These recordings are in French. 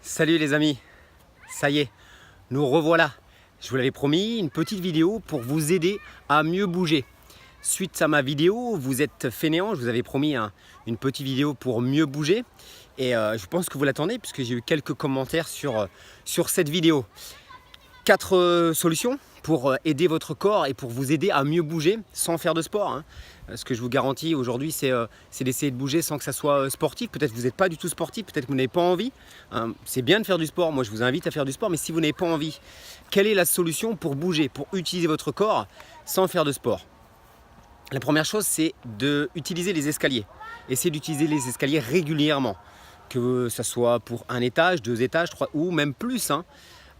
Salut les amis, ça y est, nous revoilà. Je vous l'avais promis, une petite vidéo pour vous aider à mieux bouger. Suite à ma vidéo, vous êtes fainéant, je vous avais promis une petite vidéo pour mieux bouger. Et je pense que vous l'attendez puisque j'ai eu quelques commentaires sur cette vidéo. 4 solutions pour aider votre corps et pour vous aider à mieux bouger sans faire de sport. Ce que je vous garantis aujourd'hui, c'est d'essayer de bouger sans que ça soit sportif. Peut-être que vous n'êtes pas du tout sportif, peut-être que vous n'avez pas envie. C'est bien de faire du sport, moi je vous invite à faire du sport, mais si vous n'avez pas envie, quelle est la solution pour bouger, pour utiliser votre corps sans faire de sport? La première chose, c'est d'utiliser les escaliers. Essayez d'utiliser les escaliers régulièrement, que ce soit pour 1 étage, 2 étages, 3 ou même plus.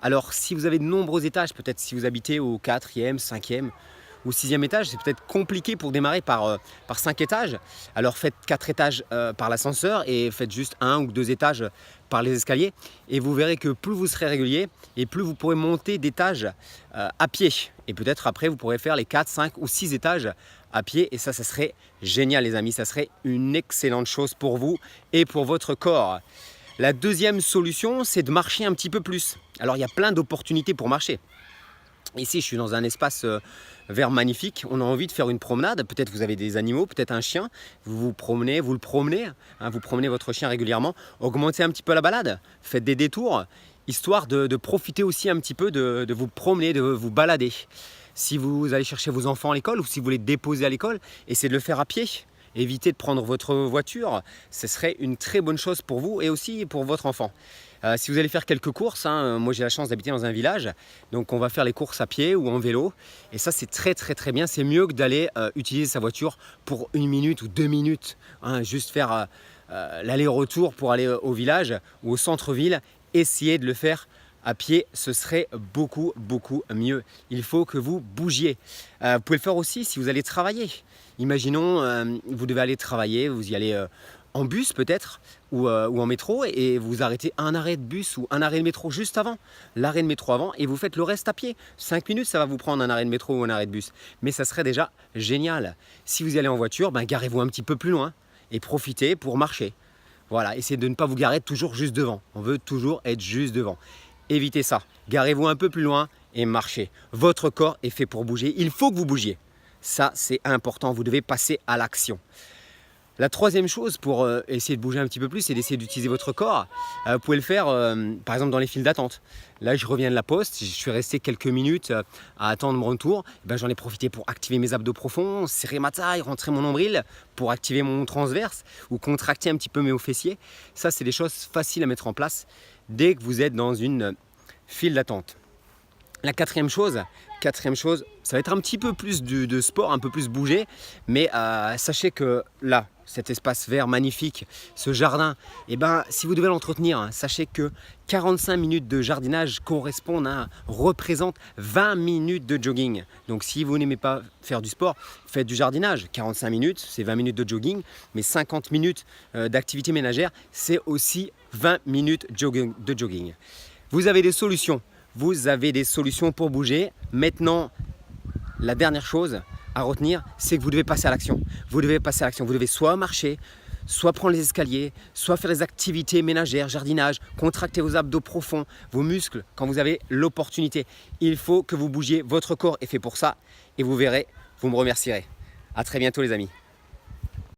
Alors si vous avez de nombreux étages, peut-être si vous habitez au 4e, 5e ou 6e étage, c'est peut-être compliqué pour démarrer par 5 étages. Alors faites 4 étages par l'ascenseur et faites juste 1 ou 2 étages par les escaliers. Et vous verrez que plus vous serez régulier et plus vous pourrez monter d'étages à pied. Et peut-être après vous pourrez faire les 4, 5 ou 6 étages à pied. Et ça serait génial les amis, ça serait une excellente chose pour vous et pour votre corps. La deuxième solution, c'est de marcher un petit peu plus. Alors, il y a plein d'opportunités pour marcher. Ici, je suis dans un espace vert magnifique. On a envie de faire une promenade. Peut-être vous avez des animaux, peut-être un chien. Vous le promenez, vous promenez votre chien régulièrement. Augmentez un petit peu la balade. Faites des détours, histoire de profiter aussi un petit peu de vous promener, de vous balader. Si vous allez chercher vos enfants à l'école ou si vous voulez déposer à l'école, essayez de le faire à pied. Évitez de prendre votre voiture, ce serait une très bonne chose pour vous et aussi pour votre enfant. Si vous allez faire quelques courses, moi j'ai la chance d'habiter dans un village, donc on va faire les courses à pied ou en vélo. Et ça c'est très bien, c'est mieux que d'aller utiliser sa voiture pour 1 minute ou 2 minutes. Juste faire l'aller-retour pour aller au village ou au centre-ville, essayez de le faire à pied, ce serait beaucoup mieux. Il faut que vous bougiez. Vous pouvez le faire aussi si vous allez travailler. Imaginons, vous devez aller travailler, vous y allez en bus peut-être ou en métro et vous arrêtez un arrêt de bus ou un arrêt de métro juste avant, l'arrêt de métro avant et vous faites le reste à pied. 5 minutes, ça va vous prendre un arrêt de métro ou un arrêt de bus. Mais ça serait déjà génial. Si vous y allez en voiture, garez-vous un petit peu plus loin et profitez pour marcher. Voilà, essayez de ne pas vous garer toujours juste devant. On veut toujours être juste devant. Évitez ça. Garez-vous un peu plus loin et marchez. Votre corps est fait pour bouger. Il faut que vous bougiez. Ça, c'est important. Vous devez passer à l'action. La troisième chose pour essayer de bouger un petit peu plus, c'est d'essayer d'utiliser votre corps. Vous pouvez le faire par exemple dans les files d'attente. Là, je reviens de la poste, je suis resté quelques minutes à attendre mon retour. J'en ai profité pour activer mes abdos profonds, serrer ma taille, rentrer mon nombril pour activer mon transverse ou contracter un petit peu mes hauts fessiers. Ça, c'est des choses faciles à mettre en place dès que vous êtes dans une file d'attente. La quatrième chose, ça va être un petit peu plus de sport, un peu plus bouger, mais sachez que là, cet espace vert magnifique, ce jardin, si vous devez l'entretenir, sachez que 45 minutes de jardinage représentent 20 minutes de jogging. Donc si vous n'aimez pas faire du sport, faites du jardinage. 45 minutes, c'est 20 minutes de jogging, mais 50 minutes d'activité ménagère, c'est aussi 20 minutes de jogging. Vous avez des solutions. Vous avez des solutions pour bouger. Maintenant, la dernière chose à retenir, c'est que vous devez passer à l'action. Vous devez soit marcher, soit prendre les escaliers, soit faire des activités ménagères, jardinage, contracter vos abdos profonds, vos muscles quand vous avez l'opportunité. Il faut que vous bougiez. Votre corps est fait pour ça et vous verrez, vous me remercierez. À très bientôt les amis.